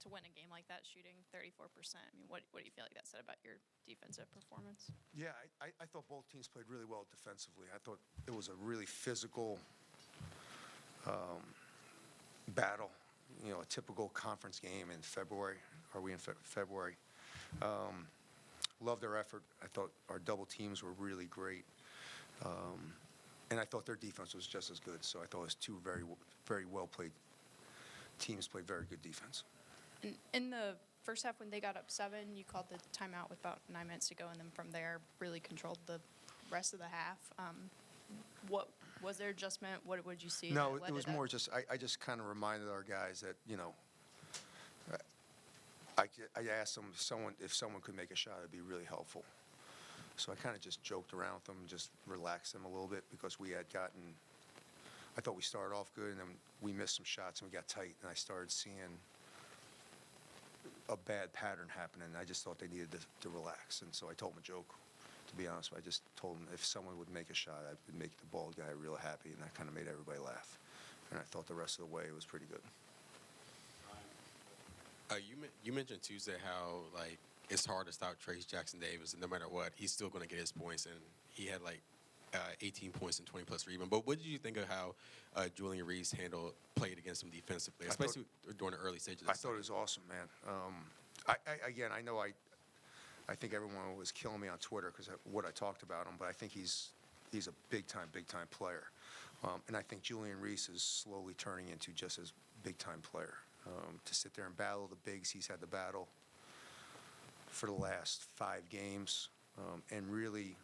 to win a game like that, shooting 34%. I mean, what do you feel like that said about your defensive performance? Yeah, I thought both teams played really well defensively. I thought it was a really physical battle, a typical conference game in February. Are we in February? Loved their effort. I thought our double teams were really great. And I thought their defense was just as good. So I thought it was two very, very well-played teams played very good defense. In the first half, when they got up 7, you called the timeout with about 9 minutes to go, and then from there, really controlled the rest of the half. What was their adjustment? What did you see? No, it was more just I just kind of reminded our guys that I asked them if someone could make a shot, it'd be really helpful. So I kind of just joked around with them, just relaxed them a little bit because we had gotten. I thought we started off good, and then we missed some shots, and we got tight, and I started seeing a bad pattern happening. I just thought they needed to relax, and so I told them a joke, to be honest. I just told them if someone would make a shot, I would make the bald guy real happy, and that kind of made everybody laugh. And I thought the rest of the way it was pretty good. You mentioned Tuesday how, it's hard to stop Trace Jackson Davis, and no matter what, he's still going to get his points, and he had, 18 points and 20-plus rebounds. But what did you think of how Julian Reese played against him defensively, especially during the early stages? I thought it was awesome, man. I know I think everyone was killing me on Twitter because of what I talked about him, but I think he's a big-time player. And I think Julian Reese is slowly turning into just as big-time player. To sit there and battle the bigs, he's had the battle for the last 5 games, and really,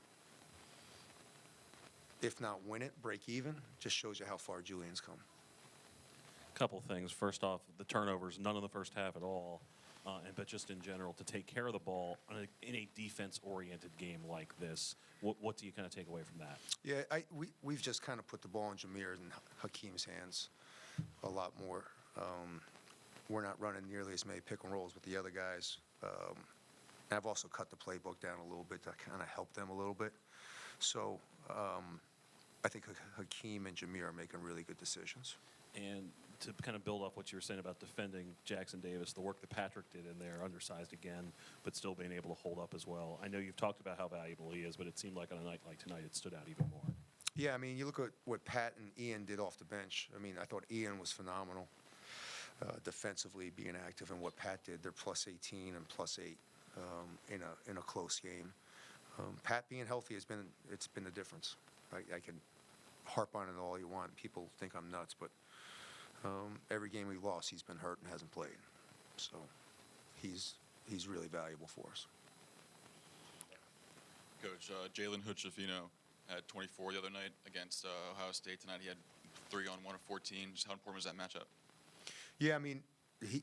if not win it, break even, just shows you how far Julian's come. Couple things. First off, the turnovers, none in the first half at all. But just in general, to take care of the ball in a defense-oriented game like this, what do you kind of take away from that? Yeah, we've just kind of put the ball in Jameer and Hakeem's hands a lot more. We're not running nearly as many pick and rolls with the other guys. And I've also cut the playbook down a little bit to kind of help them a little bit. So I think Hakeem and Jameer are making really good decisions. And to kind of build off what you were saying about defending Jackson Davis, the work that Patrick did in there, undersized again, but still being able to hold up as well. I know you've talked about how valuable he is, but it seemed like on a night like tonight it stood out even more. Yeah, I mean, you look at what Pat and Ian did off the bench. I mean, I thought Ian was phenomenal defensively, being active, and what Pat did. They're plus 18 and plus 8 in a close game. Pat being healthy it's been the difference. I can harp on it all you want. People think I'm nuts, but every game we lost, he's been hurt and hasn't played. So he's really valuable for us. Coach, Jalen Hood-Schifino had 24 the other night against Ohio State. Tonight he had 3 on 1 of 14. Just how important was that matchup? Yeah, I mean,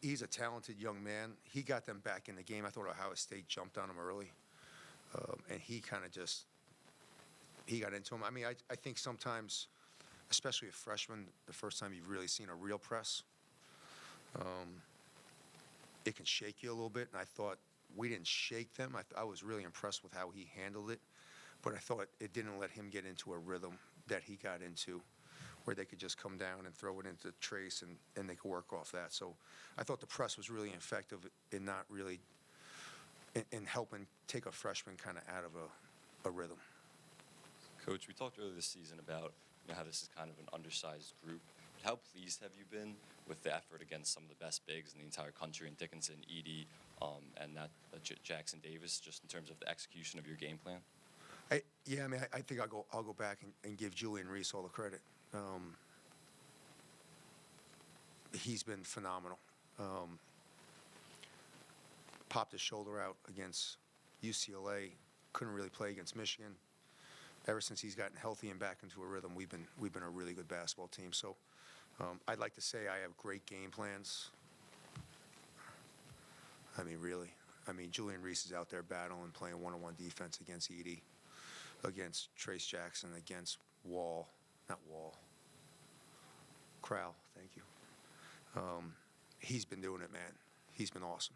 he's a talented young man. He got them back in the game. I thought Ohio State jumped on him early, and he kind of he got into him. I mean, I think sometimes, especially a freshman, the first time you've really seen a real press, it can shake you a little bit. And I thought we didn't shake them. I was really impressed with how he handled it, but I thought it didn't let him get into a rhythm that he got into, where they could just come down and throw it into Trace and they could work off that. So I thought the press was really effective in not really in helping take a freshman kind of out of a rhythm. Coach, we talked earlier this season about how this is kind of an undersized group. But how pleased have you been with the effort against some of the best bigs in the entire country, in Dickinson, Edey, and Jackson Davis, just in terms of the execution of your game plan? Yeah, I mean, I think I'll go back and give Julian Reese all the credit. He's been phenomenal. Popped his shoulder out against UCLA. Couldn't really play against Michigan. Ever since he's gotten healthy and back into a rhythm, we've been a really good basketball team. So I'd like to say I have great game plans. I mean, really. I mean, Julian Reese is out there battling, playing one-on-one defense against Edey, against Trace Jackson, against Crowell, thank you. He's been doing it, man. He's been awesome.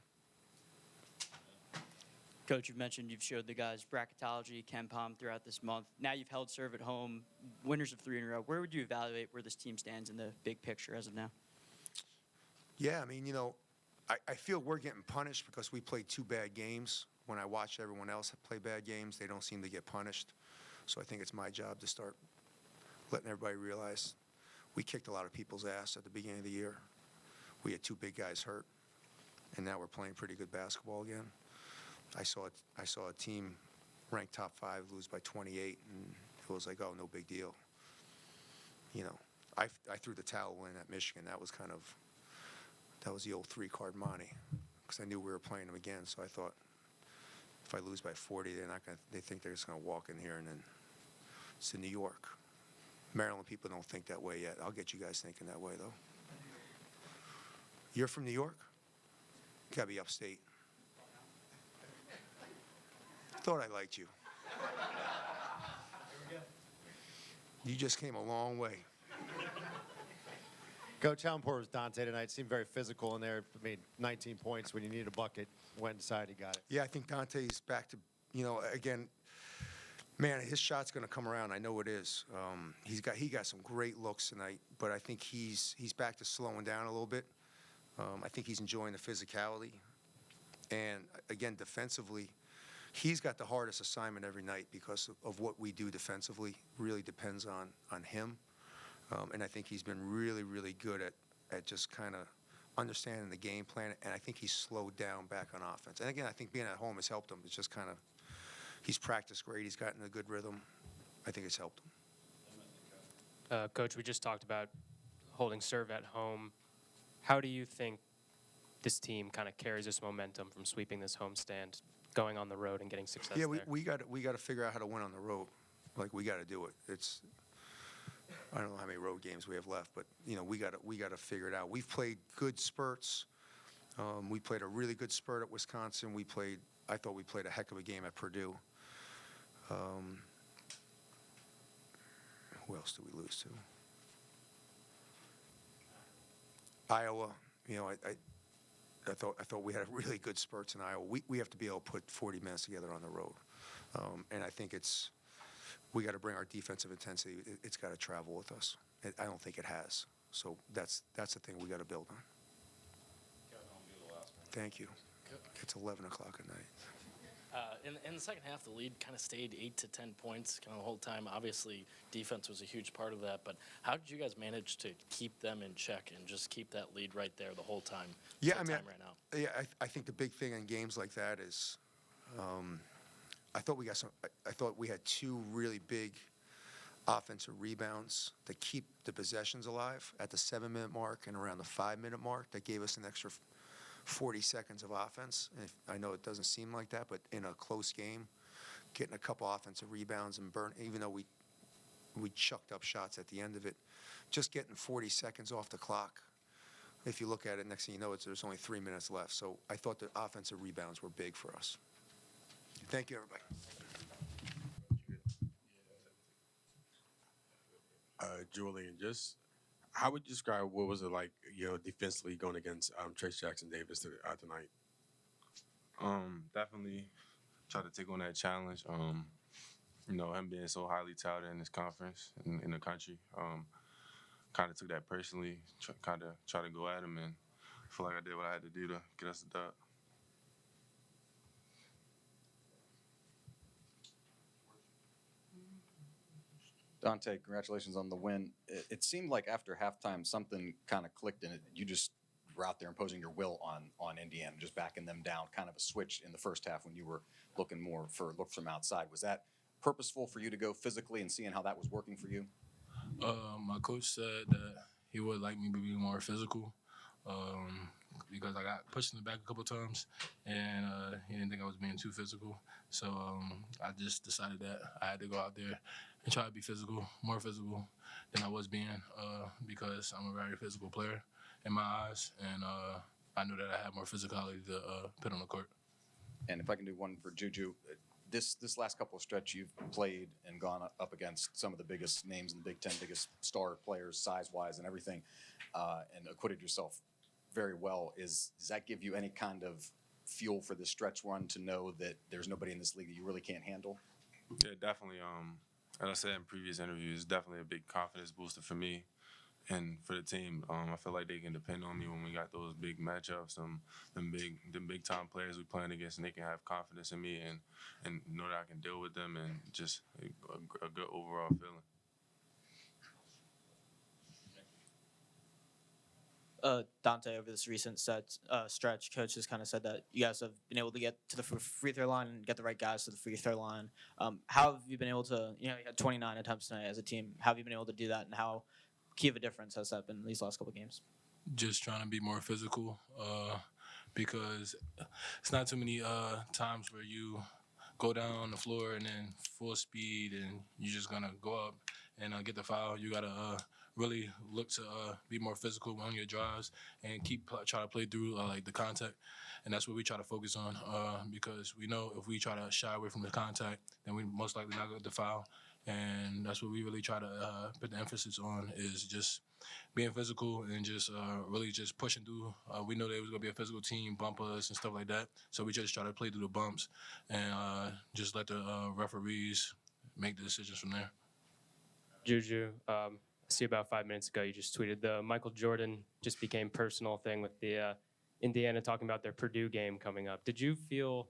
Coach, you've mentioned you've showed the guys bracketology, KenPom throughout this month. Now you've held serve at home, winners of 3 in a row. Where would you evaluate where this team stands in the big picture as of now? Yeah, I mean, I feel we're getting punished because we played 2 bad games. When I watch everyone else play bad games, they don't seem to get punished. So I think it's my job to start letting everybody realize we kicked a lot of people's ass at the beginning of the year. We had 2 big guys hurt, and now we're playing pretty good basketball again. I saw a team ranked top 5 lose by 28, and it was like, oh, no big deal. You know, I threw the towel in at Michigan. That was the old 3-card Monty, because I knew we were playing them again. So I thought, if I lose by 40, they think they're just gonna walk in here, and then it's in New York. Maryland people don't think that way yet. I'll get you guys thinking that way, though. You're from New York? Gotta be upstate. Thought I liked you. You just came a long way. Coach, how important was Dante tonight? Seemed very physical in there. I mean, 19 points when you needed a bucket. Went inside, he got it. Yeah, I think Dante's back to, again, man, his shot's going to come around. I know it is. He got some great looks tonight, but I think he's back to slowing down a little bit. I think he's enjoying the physicality. And, again, defensively, he's got the hardest assignment every night because of what we do defensively. Really depends on him. And I think he's been really, really good at just kind of understanding the game plan, and I think he's slowed down back on offense. And again, I think being at home has helped him. It's just kind of, he's practiced great. He's gotten a good rhythm. I think it's helped him. Coach, we just talked about holding serve at home. How do you think this team kind of carries this momentum from sweeping this homestand, going on the road and getting success Yeah, there? we got to figure out how to win on the road. Like, we got to do it. I don't know how many road games we have left, but we got to figure it out. We've played good spurts. We played a really good spurt at Wisconsin. I thought we played a heck of a game at Purdue. Who else did we lose to? Iowa. I thought we had a really good spurts in Iowa. We have to be able to put 40 minutes together on the road, and I think we got to bring our defensive intensity. It's got to travel with us. I don't think it has. So that's the thing we got to build on. Thank you. It's 11 o'clock at night. In the second half, the lead kind of stayed 8 to 10 points kind of the whole time. Obviously, defense was a huge part of that. But how did you guys manage to keep them in check and just keep that lead right there the whole time? Yeah, right now? Yeah, I think the big thing in games like that is, I thought we had 2 really big offensive rebounds to keep the possessions alive at the 7-minute mark and around the 5-minute mark. That gave us an extra 40 seconds of offense. And I know it doesn't seem like that, but in a close game, getting a couple offensive rebounds and even though we chucked up shots at the end of it, just getting 40 seconds off the clock. If you look at it, next thing you know, there's only 3 minutes left. So I thought the offensive rebounds were big for us. Thank you, everybody. Julian, just how would you describe what was it like, defensively going against Trace Jackson Davis tonight? Definitely try to take on that challenge. Him being so highly touted in this conference in the country, kind of took that personally. Kind of try to go at him, and I feel like I did what I had to do to get us the dub. Dante, congratulations on the win. It seemed like after halftime something kind of clicked in it. You just were out there imposing your will on Indiana, just backing them down, kind of a switch in the first half when you were looking more for looks from outside. Was that purposeful for you to go physically and seeing how that was working for you? My coach said that he would like me to be more physical because I got pushed in the back a couple times, and he didn't think I was being too physical. So I just decided that I had to go out there and try to be physical, more physical than I was being because I'm a very physical player in my eyes, and I knew that I had more physicality to put on the court. And if I can do one for Juju, this last couple of stretch you've played and gone up against some of the biggest names in the Big Ten, biggest star players size-wise and everything, and acquitted yourself very well. Does that give you any kind of fuel for this stretch run to know that there's nobody in this league that you really can't handle? Yeah, definitely. As I said in previous interviews, definitely a big confidence booster for me. and for the team, I feel like they can depend on me when we got those big matchups, them big time players we playing against, and they can have confidence in me and know that I can deal with them, and just a good overall feeling. Dante, over this recent stretch, coach has kind of said that you guys have been able to get to the free throw line and get the right guys to the free throw line. How have you been able to, you had 29 attempts tonight as a team. How have you been able to do that, and how key of a difference has that been in these last couple of games? Just trying to be more physical, because it's not too many times where you go down on the floor and then full speed and you're just gonna go up and get the foul. You gotta really look to be more physical on your drives and try to play through like the contact, and that's what we try to focus on, because we know if we try to shy away from the contact, then we most likely not get the foul, and that's what we really try to put the emphasis on, is just being physical and just really just pushing through. We know there was gonna be a physical team, bump us and stuff like that, so we just try to play through the bumps and just let the referees make the decisions from there. Juju, I see about 5 minutes ago you just tweeted the Michael Jordan just became personal thing with the Indiana talking about their Purdue game coming up. Did you feel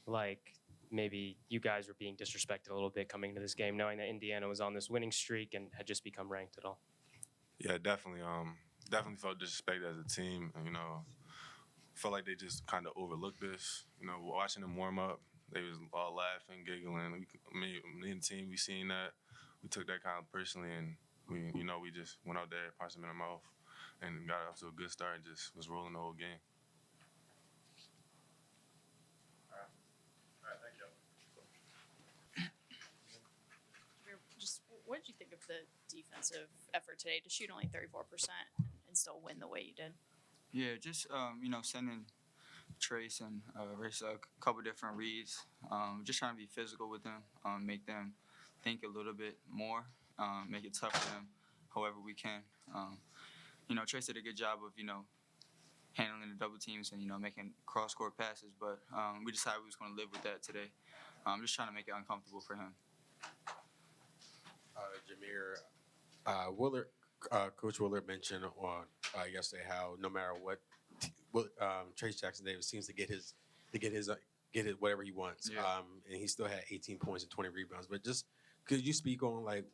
like maybe you guys were being disrespected a little bit coming into this game, knowing that Indiana was on this winning streak and had just become ranked at all? Yeah, definitely. Definitely felt disrespected as a team. And, felt like they just kind of overlooked this. Watching them warm up, they was all laughing, giggling. Me and the team, we seen that. We took that kind of personally, and we just went out there, punched them in the mouth, and got off to a good start and just was rolling the whole game. All right, thank you. Just what did you think of the defensive effort today to shoot only 34% and still win the way you did? Yeah, just sending Trace and Race a couple different reads. Just trying to be physical with them, make them think a little bit more, make it tough for them however we can. Trace did a good job of, handling the double teams and, making cross-court passes, but we decided we was going to live with that today. Just trying to make it uncomfortable for him. Jameer, Willard, Coach Willard mentioned on yesterday how no matter what, Trace Jackson Davis seems to get his whatever he wants. Yeah. And he still had 18 points and 20 rebounds. But just could you speak on like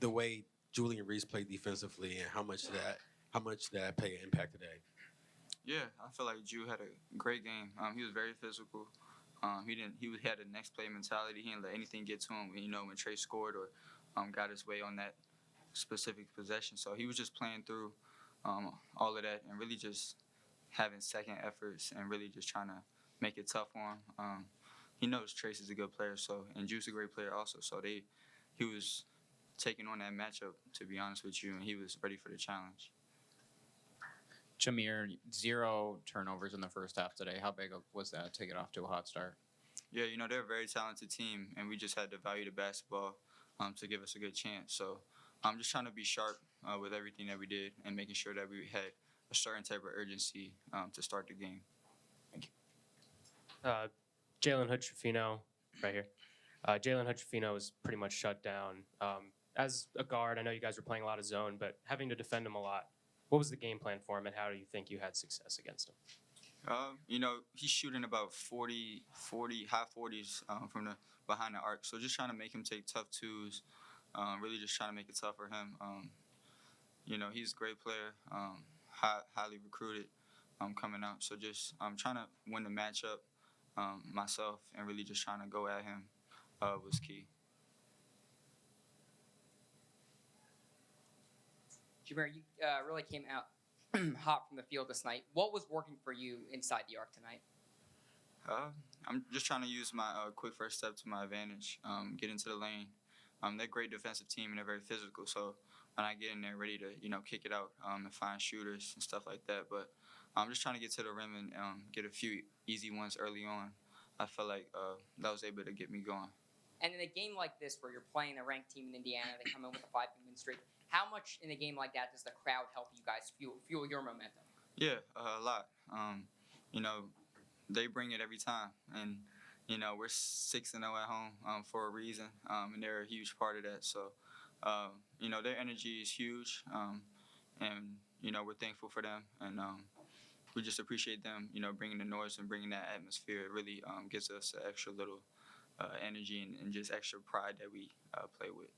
the way Julian Reese played defensively and how much that played an impact today? Yeah, I feel like Drew had a great game. He was very physical. He had a next play mentality. He didn't let anything get to him. When Trey scored or got his way on that specific possession. So he was just playing through all of that and really just having second efforts and really just trying to make it tough on him. He knows Trace is a good player, and Drew's a great player also. So he was taking on that matchup, to be honest with you, and he was ready for the challenge. Jameer, 0 turnovers in the first half today. How big was that to get off to a hot start? Yeah, they're a very talented team, and we just had to value the basketball to give us a good chance. So I'm just trying to be sharp with everything that we did and making sure that we had a certain type of urgency to start the game. Thank you. Jalen Hood-Schifino, right here. Jalen Hood-Schifino was pretty much shut down. As a guard, I know you guys were playing a lot of zone, but having to defend him a lot, what was the game plan for him, and how do you think you had success against him? He's shooting about 40, high 40s from the behind the arc. So just trying to make him take tough twos, really just trying to make it tough for him. He's a great player, highly recruited coming out. So just trying to win the matchup myself and really just trying to go at him was key. Jameer, you really came out hot from the field this night. What was working for you inside the arc tonight? I'm just trying to use my quick first step to my advantage, get into the lane. They're a great defensive team and they're very physical. So when I get in there ready to, kick it out and find shooters and stuff like that. But I'm just trying to get to the rim and get a few easy ones early on. I felt like that was able to get me going. And in a game like this where you're playing a ranked team in Indiana, they come in with a 5-game win streak, how much in a game like that does the crowd help you guys fuel your momentum? Yeah, a lot. They bring it every time. And, we're 6-0 at home for a reason, and they're a huge part of that. So, their energy is huge. and we're thankful for them, and we just appreciate them, bringing the noise and bringing that atmosphere. It really gives us an extra little energy and just extra pride that we play with.